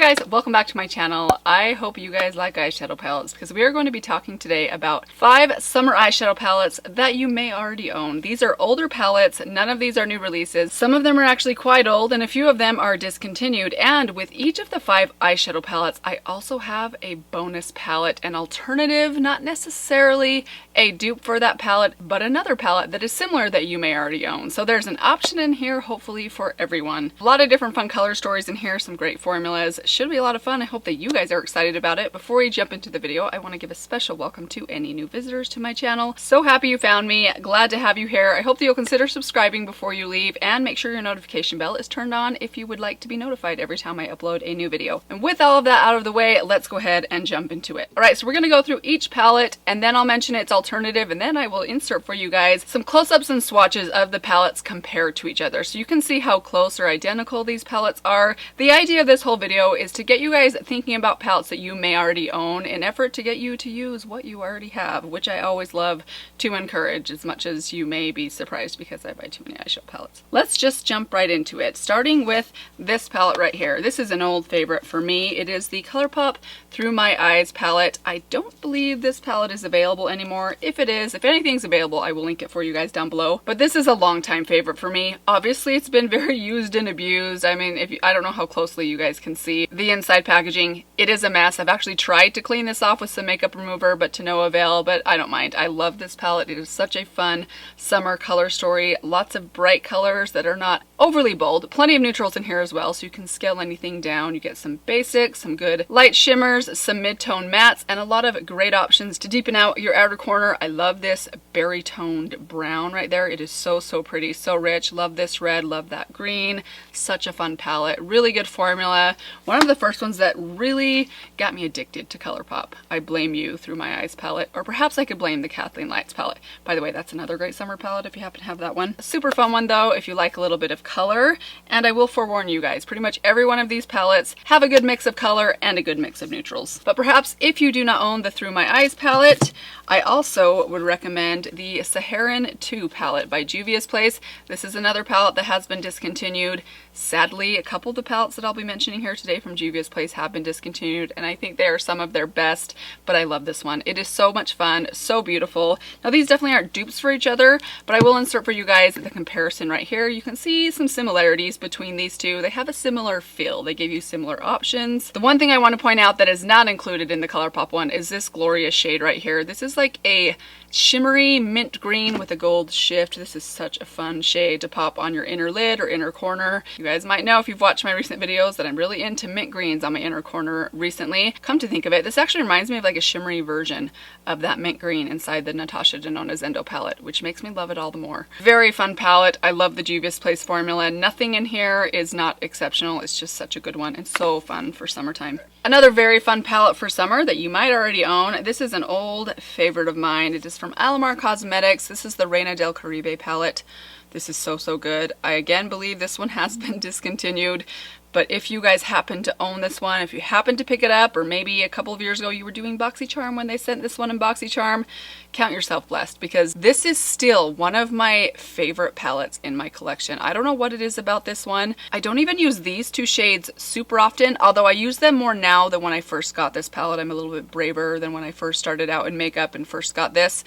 guys, welcome back to my channel. I hope you guys like eyeshadow palettes because we are going to be talking today about 5 summer eyeshadow palettes that you may already own. These are older palettes, none of these are new releases. Some of them are actually quite old and a few of them are discontinued. And with each of the 5 eyeshadow palettes, I also have a bonus palette, an alternative, not necessarily a dupe for that palette, but another palette that is similar that you may already own. So there's an option in here, hopefully for everyone. A lot of different fun color stories in here, some great formulas. Should be a lot of fun. I hope that you guys are excited about it. Before we jump into the video, I want to give a special welcome to any new visitors to my channel. So happy you found me. Glad to have you here. I hope that you'll consider subscribing before you leave and make sure your notification bell is turned on if you would like to be notified every time I upload a new video. And with all of that out of the way, let's go ahead and jump into it. Alright, so we're going to go through each palette and then I'll mention its alternative and then I will insert for you guys some close-ups and swatches of the palettes compared to each other so you can see how close or identical these palettes are. The idea of this whole video is to get you guys thinking about palettes that you may already own in effort to get you to use what you already have, which I always love to encourage as much as you may be surprised because I buy too many eyeshadow palettes. Let's just jump right into it, starting with this palette right here. This is an old favorite for me. It is the Colourpop Through My Eyes palette. I don't believe this palette is available anymore. If it is, if anything's available, I will link it for you guys down below. But this is a long-time favorite for me. Obviously, it's been very used and abused. I mean, I don't know how closely you guys can see the inside packaging. It is a mess. I've actually tried to clean this off with some makeup remover, but to no avail, but I don't mind. I love this palette. It is such a fun summer color story. Lots of bright colors that are not overly bold. Plenty of neutrals in here as well, so you can scale anything down. You get some basics, some good light shimmers, some mid-tone mattes, and a lot of great options to deepen out your outer corner. I love this berry toned brown right there. It is so pretty, so rich. Love this red, love that green. Such a fun palette. Really good formula. One of the first ones that really got me addicted to Colourpop. I blame you Through My Eyes palette, or perhaps I could blame the Kathleen Lights palette. By the way, that's another great summer palette if you happen to have that one. A super fun one though if you like a little bit of color, and I will forewarn you guys, pretty much every one of these palettes have a good mix of color and a good mix of neutrals. But perhaps if you do not own the Through My Eyes palette, I also would recommend the Saharan 2 palette by Juvia's Place. This is another palette that has been discontinued. Sadly, a couple of the palettes that I'll be mentioning here today from Juvia's Place have been discontinued, and I think they are some of their best, but I love this one. It is so much fun, so beautiful. Now these definitely aren't dupes for each other, but I will insert for you guys the comparison right here. You can see some similarities between these two. They have a similar feel. They give you similar options. The one thing I want to point out that is not included in the Colourpop one is this glorious shade right here. This is like a shimmery mint green with a gold shift. This is such a fun shade to pop on your inner lid or inner corner. You guys might know if you've watched my recent videos that I'm really into mint greens on my inner corner recently. Come to think of it, this actually reminds me of like a shimmery version of that mint green inside the Natasha Denona Zendo palette, which makes me love it all the more. Very fun palette. I love the Juvia's Place formula. Nothing in here is not exceptional. It's just such a good one and so fun for summertime. Another very fun palette for summer that you might already own. This is an old favorite of mine. It is from Alamar Cosmetics. This is the Reina del Caribe palette. This is so good. I again believe this one has been discontinued, but if you guys happen to own this one, if you happen to pick it up, or maybe a couple of years ago you were doing BoxyCharm when they sent this one in BoxyCharm, count yourself blessed because this is still one of my favorite palettes in my collection. I don't know what it is about this one. I don't even use these two shades super often, although I use them more now than when I first got this palette. I'm a little bit braver than when I first started out in makeup and first got this.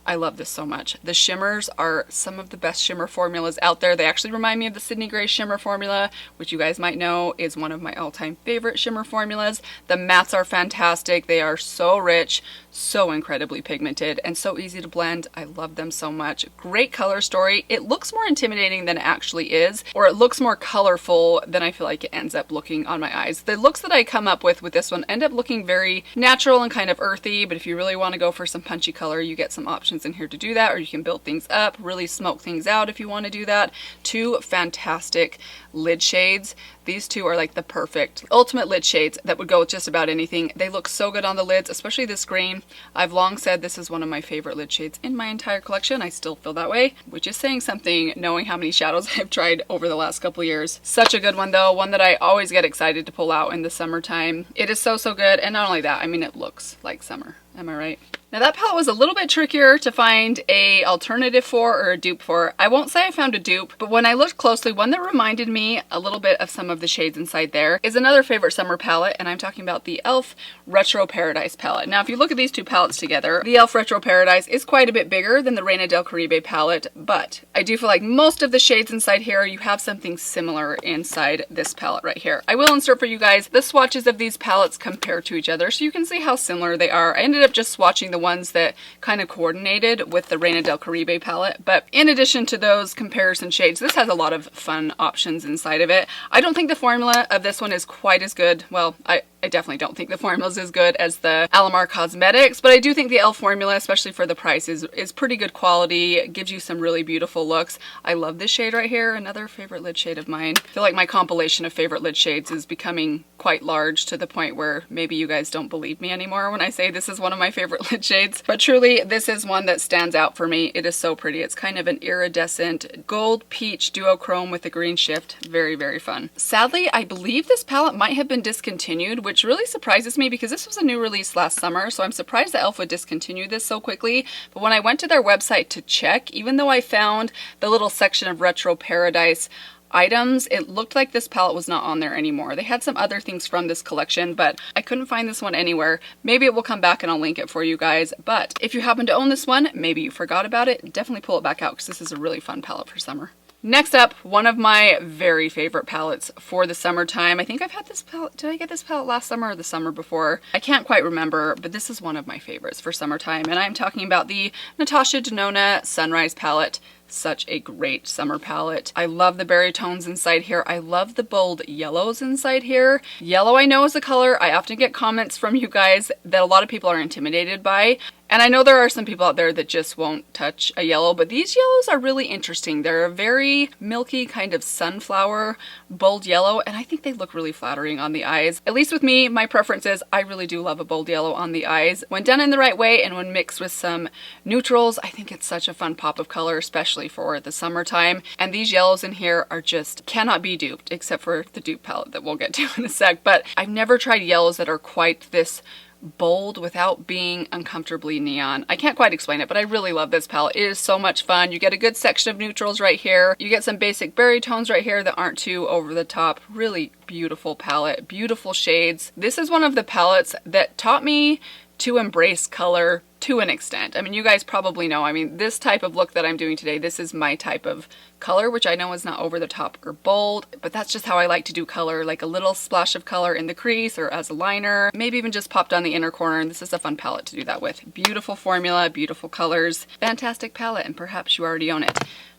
I love this so much. The shimmers are some of the best shimmer formulas out there. They actually remind me of the Sydney Gray shimmer formula, which you guys might know is one of my all-time favorite shimmer formulas. The mattes are fantastic. They are so rich, so incredibly pigmented, and so easy to blend. I love them so much. Great color story. It looks more intimidating than it actually is, or it looks more colorful than I feel like it ends up looking on my eyes. The looks that I come up with this one end up looking very natural and kind of earthy, but if you really want to go for some punchy color, you get some options in here to do that, or you can build things up, really smoke things out if you want to do that. 2 fantastic lid shades. These two are like the perfect ultimate lid shades that would go with just about anything. They look so good on the lids, especially this green. I've long said this is one of my favorite lid shades in my entire collection. I still feel that way, which is saying something knowing how many shadows I've tried over the last couple years. Such a good one though, one that I always get excited to pull out in the summertime. It is so good, and not only that, I mean it looks like summer. Am I right? Now that palette was a little bit trickier to find a alternative for or a dupe for. I won't say I found a dupe, but when I looked closely, one that reminded me a little bit of some of the shades inside there is another favorite summer palette, and I'm talking about the e.l.f. Retro Paradise palette. Now if you look at these two palettes together, the e.l.f. Retro Paradise is quite a bit bigger than the Reina del Caribe palette, but I do feel like most of the shades inside here, you have something similar inside this palette right here. I will insert for you guys the swatches of these palettes compared to each other so you can see how similar they are. I ended up just swatching the ones that kind of coordinated with the Reina del Caribe palette, but in addition to those comparison shades, this has a lot of fun options inside of it. I don't think the formula of this one is quite as good. Well, I definitely don't think the formula is as good as the Alamar Cosmetics, but I do think the e.l.f. formula, especially for the price, is pretty good quality. It gives you some really beautiful looks. I love this shade right here, another favorite lid shade of mine. I feel like my compilation of favorite lid shades is becoming quite large to the point where maybe you guys don't believe me anymore when I say this is one of my favorite lid shades, but truly this is one that stands out for me. It is so pretty. It's kind of an iridescent gold peach duochrome with a green shift. Very, very fun. Sadly, I believe this palette might have been discontinued, which really surprises me because this was a new release last summer, so I'm surprised that e.l.f. would discontinue this so quickly. But when I went to their website to check, even though I found the little section of Retro Paradise items, it looked like this palette was not on there anymore. They had some other things from this collection, but I couldn't find this one anywhere. Maybe it will come back and I'll link it for you guys, but if you happen to own this one, maybe you forgot about it, definitely pull it back out because this is a really fun palette for summer. Next up, one of my very favorite palettes for the summertime. I think I've had this palette, did I get this palette last summer or the summer before? I can't quite remember, but this is one of my favorites for summertime, and I'm talking about the Natasha Denona Sunrise palette. Such a great summer palette. I love the berry tones inside here. I love the bold yellows inside here. Yellow I know is a color I often get comments from you guys that a lot of people are intimidated by. And I know there are some people out there that just won't touch a yellow, but these yellows are really interesting. They're a very milky kind of sunflower bold yellow, and I think they look really flattering on the eyes. At least with me, my preference is I really do love a bold yellow on the eyes. When done in the right way and when mixed with some neutrals, I think it's such a fun pop of color, especially for the summertime. And these yellows in here are just cannot be duped, except for the dupe palette that we'll get to in a sec. But I've never tried yellows that are quite this bold without being uncomfortably neon. I can't quite explain it, but I really love this palette. It is so much fun. You get a good section of neutrals right here. You get some basic berry tones right here that aren't too over the top. Really beautiful palette, beautiful shades. This is one of the palettes that taught me to embrace color to an extent. I mean, you guys probably know, I mean, this type of look that I'm doing today, this is my type of color, which I know is not over the top or bold, but that's just how I like to do color, like a little splash of color in the crease or as a liner, maybe even just popped on the inner corner, and this is a fun palette to do that with. Beautiful formula, beautiful colors, fantastic palette, and perhaps you already own it.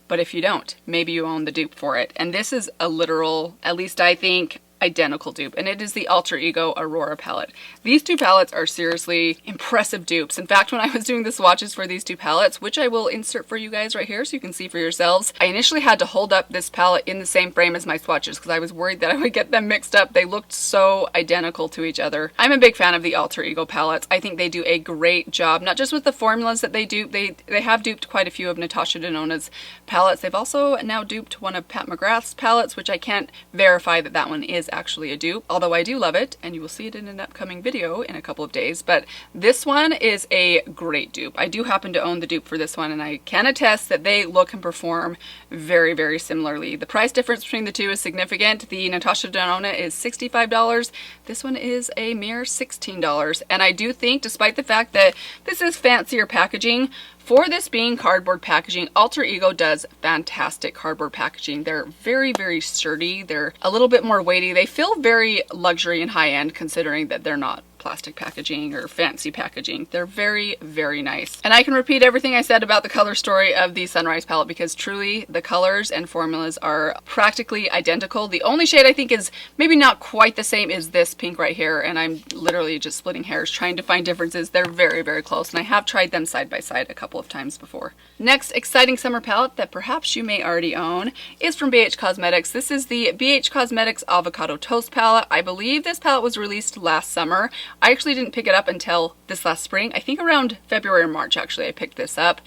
But if you don't, maybe you own the dupe for it. And this is a literal, at least I think, identical dupe, and it is the Alter Ego Aurora palette. These two palettes are seriously impressive dupes. In fact, when I was doing the swatches for these two palettes, which I will insert for you guys right here so you can see for yourselves, I initially had to hold up this palette in the same frame as my swatches because I was worried that I would get them mixed up. They looked so identical to each other. I'm a big fan of the Alter Ego palettes. I think they do a great job, not just with the formulas that they dupe. They have duped quite a few of Natasha Denona's palettes. They've also now duped one of Pat McGrath's palettes, which I can't verify that that one is actually a dupe, although I do love it, and you will see it in an upcoming video in a couple of days. But this one is a great dupe. I do happen to own the dupe for this one, and I can attest that they look and perform very, very similarly. The price difference between the two is significant. The Natasha Denona is $65. This one is a mere $16. And I do think, despite the fact that this is fancier packaging, for this being cardboard packaging, Alter Ego does fantastic cardboard packaging. They're very, very sturdy. They're a little bit more weighty. They feel very luxury and high-end considering that they're not plastic packaging or fancy packaging. They're very, very nice. And I can repeat everything I said about the color story of the Sunrise palette because truly the colors and formulas are practically identical. The only shade I think is maybe not quite the same is this pink right here, and I'm literally just splitting hairs trying to find differences. They're very, very close, and I have tried them side by side a couple of times before. Next exciting summer palette that perhaps you may already own is from BH Cosmetics. This is the BH Cosmetics Avocado Toast palette. I believe this palette was released last summer. I actually didn't pick it up until this last spring. I think around February or March actually I picked this up.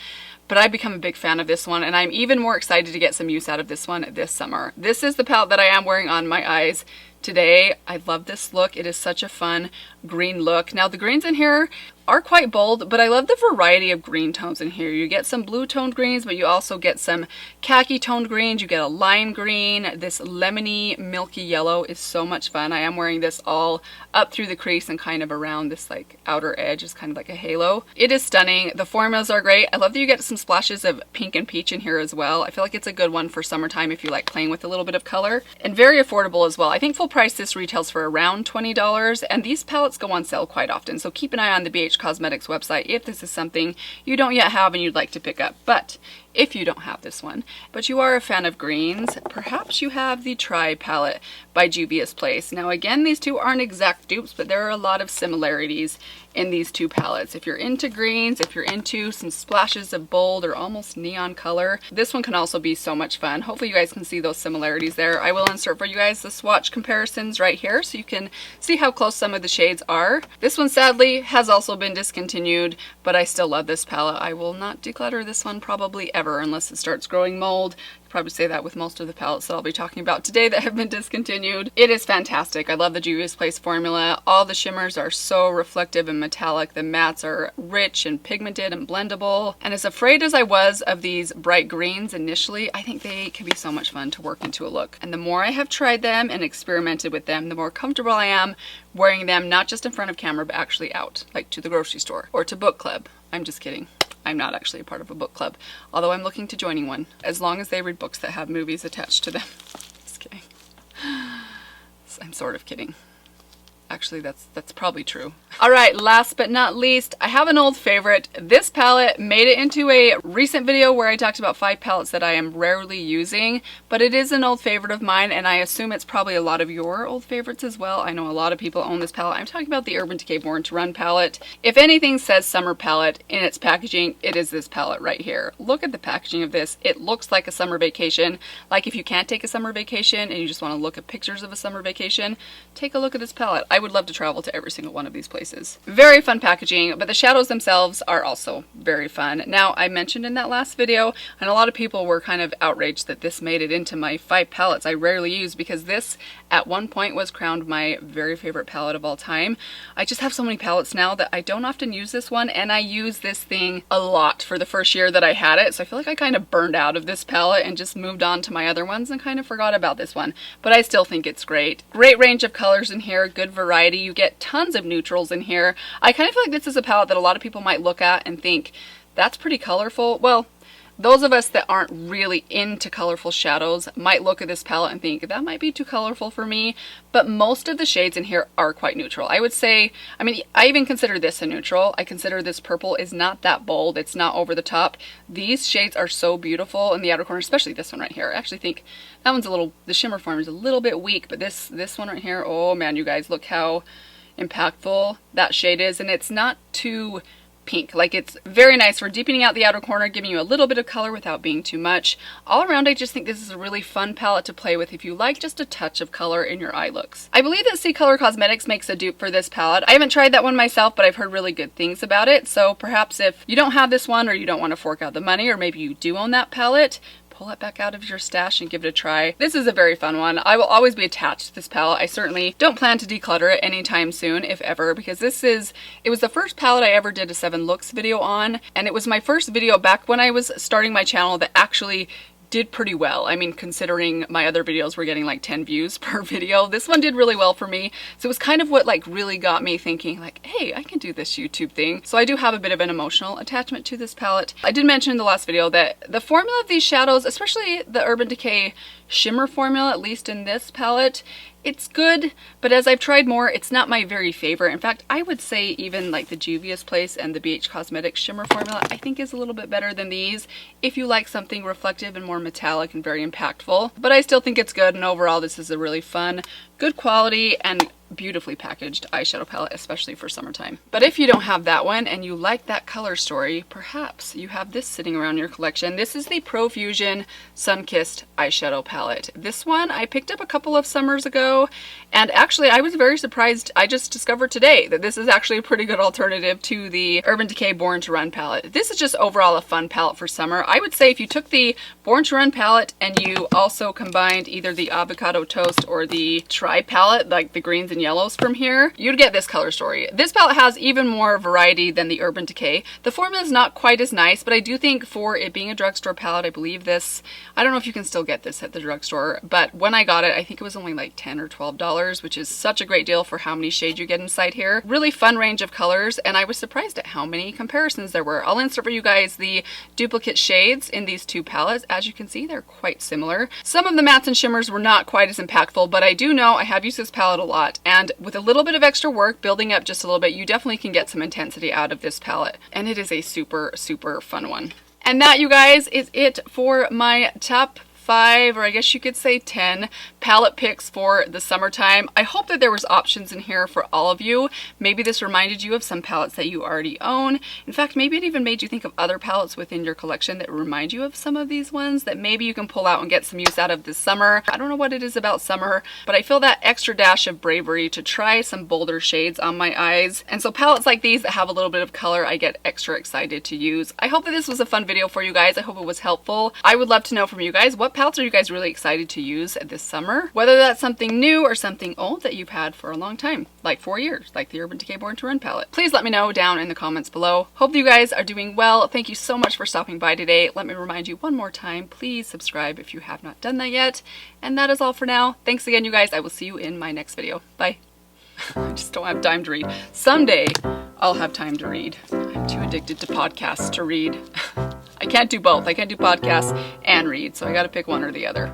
But I've become a big fan of this one, and I'm even more excited to get some use out of this one this summer. This is the palette that I am wearing on my eyes today. I love this look. It is such a fun green look. Now the greens in here are quite bold, but I love the variety of green tones in here. You get some blue toned greens, but you also get some khaki toned greens. You get a lime green. This lemony milky yellow is so much fun. I am wearing this all up through the crease and kind of around this like outer edge. It's kind of like a halo. It is stunning. The formulas are great. I love that you get some splashes of pink and peach in here as well. I feel like it's a good one for summertime if you like playing with a little bit of color, and very affordable as well. I think full price this retails for around $20, and these palettes go on sale quite often. So keep an eye on the BH Cosmetics website if this is something you don't yet have and you'd like to pick up. But if you don't have this one, but you are a fan of greens, perhaps you have the Try palette by Juvia's Place. Now again, these two aren't exact dupes, but there are a lot of similarities in these two palettes. If you're into greens, if you're into some splashes of bold or almost neon color, this one can also be so much fun. Hopefully you guys can see those similarities there. I will insert for you guys the swatch comparisons right here so you can see how close some of the shades are. This one sadly has also been discontinued, but I still love this palette. I will not declutter this one probably ever unless it starts growing mold. Probably say that with most of the palettes that I'll be talking about today that have been discontinued. It is fantastic. I love the Juvia's Place formula. All the shimmers are so reflective and metallic. The mattes are rich and pigmented and blendable. And as afraid as I was of these bright greens initially, I think they can be so much fun to work into a look. And the more I have tried them and experimented with them, the more comfortable I am wearing them, not just in front of camera, but actually out, like to the grocery store or to book club. I'm just kidding. I'm not actually a part of a book club, although I'm looking to joining one, as long as they read books that have movies attached to them. Just kidding. I'm sort of kidding. Actually, that's probably true. All right, last but not least, I have an old favorite. This palette made it into a recent video where I talked about 5 palettes that I am rarely using, but it is an old favorite of mine, and I assume it's probably a lot of your old favorites as well. I know a lot of people own this palette. I'm talking about the Urban Decay Born to Run palette. If anything says summer palette in its packaging, it is this palette right here. Look at the packaging of this. It looks like a summer vacation. Like if you can't take a summer vacation and you just want to look at pictures of a summer vacation, take a look at this palette. I would love to travel to every single one of these places. Very fun packaging, but the shadows themselves are also very fun. Now, I mentioned in that last video, and a lot of people were kind of outraged that this made it into my 5 palettes I rarely use, because this at one point was crowned my very favorite palette of all time. I just have so many palettes now that I don't often use this one, and I use this thing a lot for the first year that I had it, so I feel like I kind of burned out of this palette and just moved on to my other ones and kind of forgot about this one, but I still think it's great. Great range of colors in here, good variety. You get tons of neutrals in here. I kind of feel like this is a palette that a lot of people might look at and think, that's pretty colorful. Well, those of us that aren't really into colorful shadows might look at this palette and think, that might be too colorful for me, but most of the shades in here are quite neutral. I would say, I mean, I even consider this a neutral. I consider this purple is not that bold. It's not over the top. These shades are so beautiful in the outer corner, especially this one right here. I actually think that one's a little, the shimmer form is a little bit weak, but this one right here, oh man, you guys, look how impactful that shade is, and it's not too pink. Like, it's very nice for deepening out the outer corner, giving you a little bit of color without being too much. All around, I just think this is a really fun palette to play with if you like just a touch of color in your eye looks. I believe that C Color Cosmetics makes a dupe for this palette. I haven't tried that one myself, but I've heard really good things about it. So perhaps if you don't have this one, or you don't want to fork out the money, or maybe you do own that palette, pull it back out of your stash and give it a try. This is a very fun one. I will always be attached to this palette. I certainly don't plan to declutter it anytime soon, if ever, because it was the first palette I ever did a 7 looks video on, and it was my first video back when I was starting my channel that actually did pretty well. I mean, considering my other videos were getting like 10 views per video, this one did really well for me. So it was kind of what like really got me thinking like, hey, I can do this YouTube thing. So I do have a bit of an emotional attachment to this palette. I did mention in the last video that the formula of these shadows, especially the Urban Decay shimmer formula, at least in this palette, it's good, but as I've tried more, it's not my very favorite. In fact, I would say even like the Juvia's Place and the BH Cosmetics shimmer formula, I think is a little bit better than these if you like something reflective and more metallic and very impactful. But I still think it's good, and overall this is a really fun, good quality, and beautifully packaged eyeshadow palette, especially for summertime. But if you don't have that one and you like that color story, perhaps you have this sitting around your collection. This is the Profusion Sunkissed eyeshadow palette. This one I picked up a couple of summers ago, and actually I was very surprised. I just discovered today that this is actually a pretty good alternative to the Urban Decay Born to Run palette. This is just overall a fun palette for summer. I would say if you took the Born to Run palette and you also combined either the Avocado Toast or the Tri palette, like the greens and yellows from here, you'd get this color story. This palette has even more variety than the Urban Decay. The formula is not quite as nice, but I do think for it being a drugstore palette, I believe this, I don't know if you can still get this at the drugstore, but when I got it, I think it was only like $10 or $12, which is such a great deal for how many shades you get inside here. Really fun range of colors, and I was surprised at how many comparisons there were. I'll insert for you guys the duplicate shades in these two palettes. As you can see, they're quite similar. Some of the mattes and shimmers were not quite as impactful, but I do know I have used this palette a lot, and with a little bit of extra work, building up just a little bit, you definitely can get some intensity out of this palette, and it is a super, super fun one. And that, you guys, is it for my top 5, or I guess you could say 10 palette picks for the summertime. I hope that there was options in here for all of you. Maybe this reminded you of some palettes that you already own. In fact, maybe it even made you think of other palettes within your collection that remind you of some of these ones that maybe you can pull out and get some use out of this summer. I don't know what it is about summer, but I feel that extra dash of bravery to try some bolder shades on my eyes. And so palettes like these that have a little bit of color, I get extra excited to use. I hope that this was a fun video for you guys. I hope it was helpful. I would love to know from you guys, what palettes are you guys really excited to use this summer? Whether that's something new or something old that you've had for a long time, like 4 years, like the Urban Decay Born to Run palette. Please let me know down in the comments below. Hope you guys are doing well. Thank you so much for stopping by today. Let me remind you one more time, please subscribe if you have not done that yet. And that is all for now. Thanks again, you guys. I will see you in my next video. Bye. I just don't have time to read. Someday I'll have time to read. I'm too addicted to podcasts to read. I can't do both. I can't do podcasts and read, so I gotta pick one or the other.